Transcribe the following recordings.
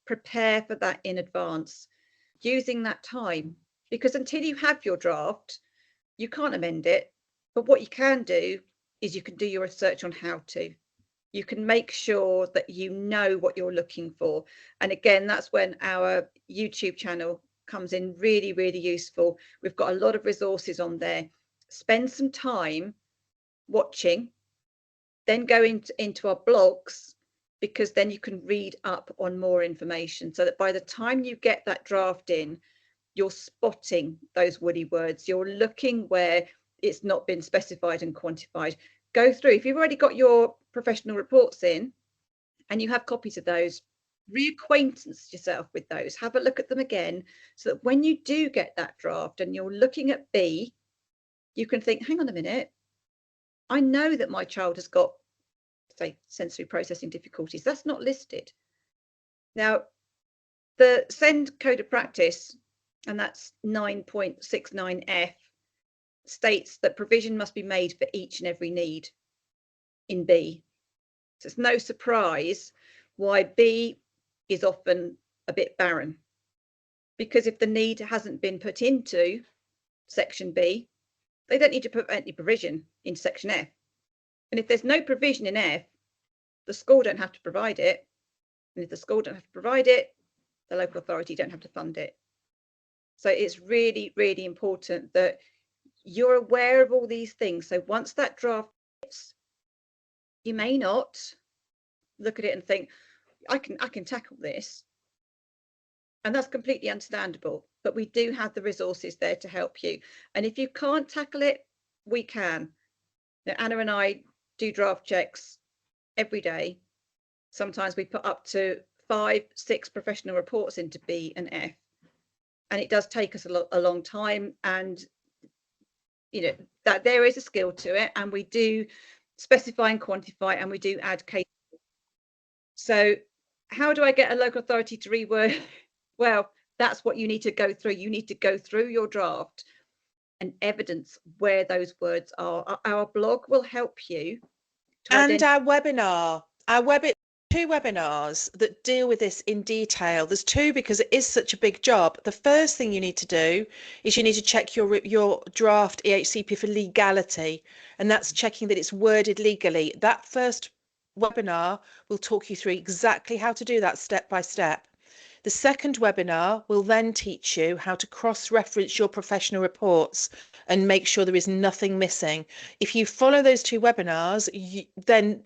prepare for that in advance, using that time, because until you have your draft, you can't amend it. But what you can do is you can do your research on how to. You can make sure that you know what you're looking for. And again, that's when our YouTube channel comes in really, really useful. We've got a lot of resources on there. Spend some time watching, then go into our blogs, because then you can read up on more information, so that by the time you get that draft in, you're spotting those woody words. You're looking where it's not been specified and quantified. Go through, if you've already got your professional reports in and you have copies of those, reacquaintance yourself with those, have a look at them again, so that when you do get that draft and you're looking at B, you can think, hang on a minute, I know that my child has got, say, sensory processing difficulties. That's not listed. Now, the SEND Code of Practice, and that's 9.69F, states that provision must be made for each and every need in B. So it's no surprise why B is often a bit barren, because if the need hasn't been put into section B, they don't need to put any provision in section F. And if there's no provision in F, the school don't have to provide it. And if the school don't have to provide it, the local authority don't have to fund it. So it's really, really important that you're aware of all these things. So once that draft hits, you may not look at it and think, I can tackle this. And that's completely understandable. But we do have the resources there to help you. And if you can't tackle it, we can. Now, Anna and I do draft checks every day. Sometimes we put up to 5-6 professional reports into B and F, and it does take us a long time. And you know that there is a skill to it, and we do specify and quantify, and we do add cases. So how do I get a local authority to reword? Well, that's what you need to go through. You need to go through your draft and evidence where those words are. Our blog will help you. And our webinar, two webinars that deal with this in detail. There's two because it is such a big job. The first thing you need to do is you need to check your draft EHCP for legality, and that's checking that it's worded legally. That first webinar will talk you through exactly how to do that step by step. The second webinar will then teach you how to cross-reference your professional reports and make sure there is nothing missing. If you follow those two webinars, then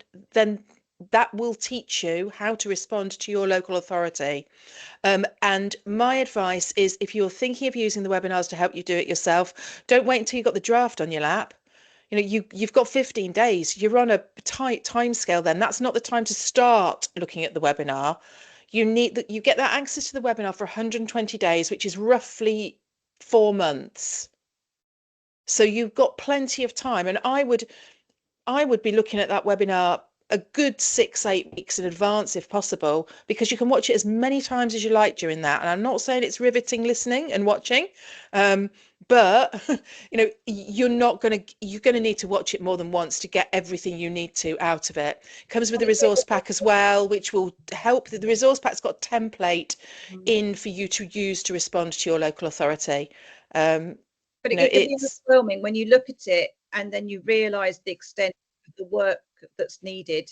that will teach you how to respond to your local authority. And my advice is, if you're thinking of using the webinars to help you do it yourself, don't wait until you've got the draft on your lap. You know, you've got 15 days. You're on a tight time scale then. That's not the time to start looking at the webinar. You get that access to the webinar for 120 days, which is roughly 4 months. So you've got plenty of time. And I would be looking at that webinar a good 6-8 weeks in advance if possible, because you can watch it as many times as you like during that. And I'm not saying it's riveting listening and watching, but you know, you're going to need to watch it more than once to get everything you need to out of it. It comes with a resource pack as well, which will help. The resource pack's got a template in for you to use to respond to your local authority. But it can be overwhelming when you look at it and then you realise the extent of the work that's needed.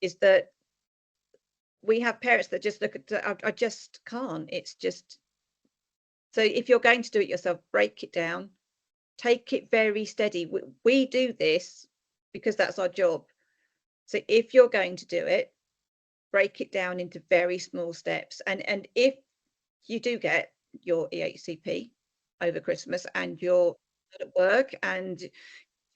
Is that we have parents that just look at, I just can't. It's just, so if you're going to do it yourself, break it down, take it very steady. We do this because that's our job. So if you're going to do it, break it down into very small steps. And if you do get your EHCP over Christmas and you're at work and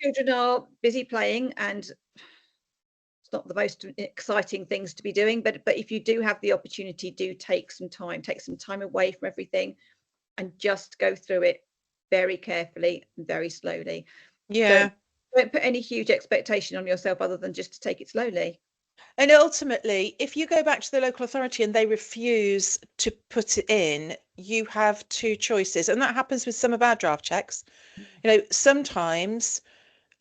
children are busy playing, and it's not the most exciting things to be doing, but if you do have the opportunity, do take some time away from everything and just go through it very carefully and very slowly. Yeah. Don't put any huge expectation on yourself other than just to take it slowly. And ultimately, if you go back to the local authority and they refuse to put it in, you have two choices. And that happens with some of our draft checks. You know, sometimes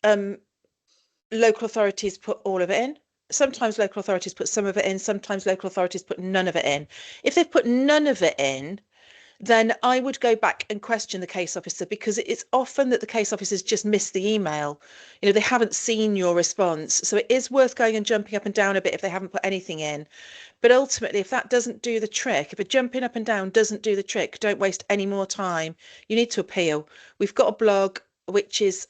local authorities put all of it in. sometimes local authorities put some of it in, sometimes local authorities put none of it in. If they've put none of it in, then I would go back and question the case officer, because it's often that the case officers just missed the email. You know, they haven't seen your response. So it is worth going and jumping up and down a bit if they haven't put anything in. But ultimately, if that doesn't do the trick, if a jumping up and down doesn't do the trick, don't waste any more time. You need to appeal. We've got a blog which is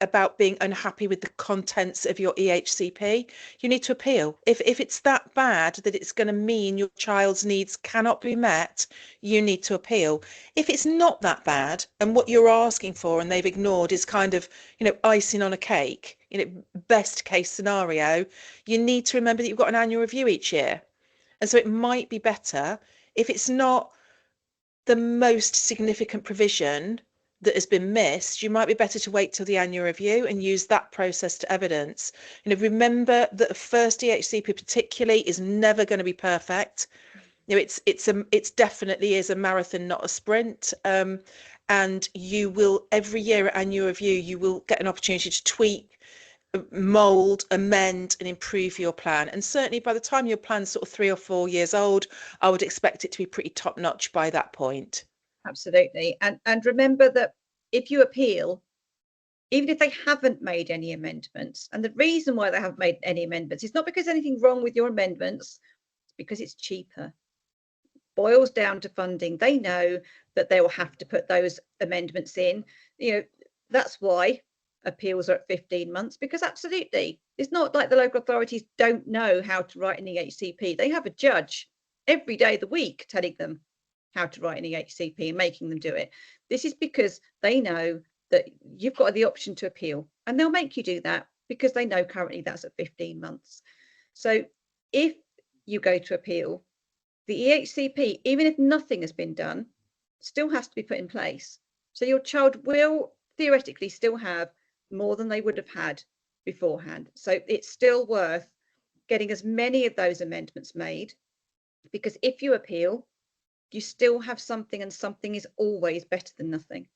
about being unhappy with the contents of your EHCP. You need to appeal. If it's that bad that it's going to mean your child's needs cannot be met, you need to appeal. If it's not that bad and what you're asking for and they've ignored is kind of, you know, icing on a cake, you know, best case scenario, you need to remember that you've got an annual review each year. And so it might be better, if it's not the most significant provision that has been missed, you might be better to wait till the annual review and use that process to evidence. You know, remember that the first EHCP particularly is never going to be perfect. You know, it's definitely is a marathon, not a sprint. And you will, every year at annual review, you will get an opportunity to tweak, mold, amend and improve your plan. And certainly by the time your plan's sort of 3 or 4 years old, I would expect it to be pretty top notch by that point. Absolutely. And remember that if you appeal, even if they haven't made any amendments, and the reason why they haven't made any amendments is not because anything wrong with your amendments, it's because it's cheaper. Boils down to funding. They know that they will have to put those amendments in. You know, that's why appeals are at 15 months, because absolutely, it's not like the local authorities don't know how to write an EHCP. They have a judge every day of the week telling them how to write an EHCP and making them do it. This is because they know that you've got the option to appeal, and they'll make you do that because they know currently that's at 15 months. So if you go to appeal, the EHCP, even if nothing has been done, still has to be put in place. So your child will theoretically still have more than they would have had beforehand. So it's still worth getting as many of those amendments made, because if you appeal, you still have something, and something is always better than nothing.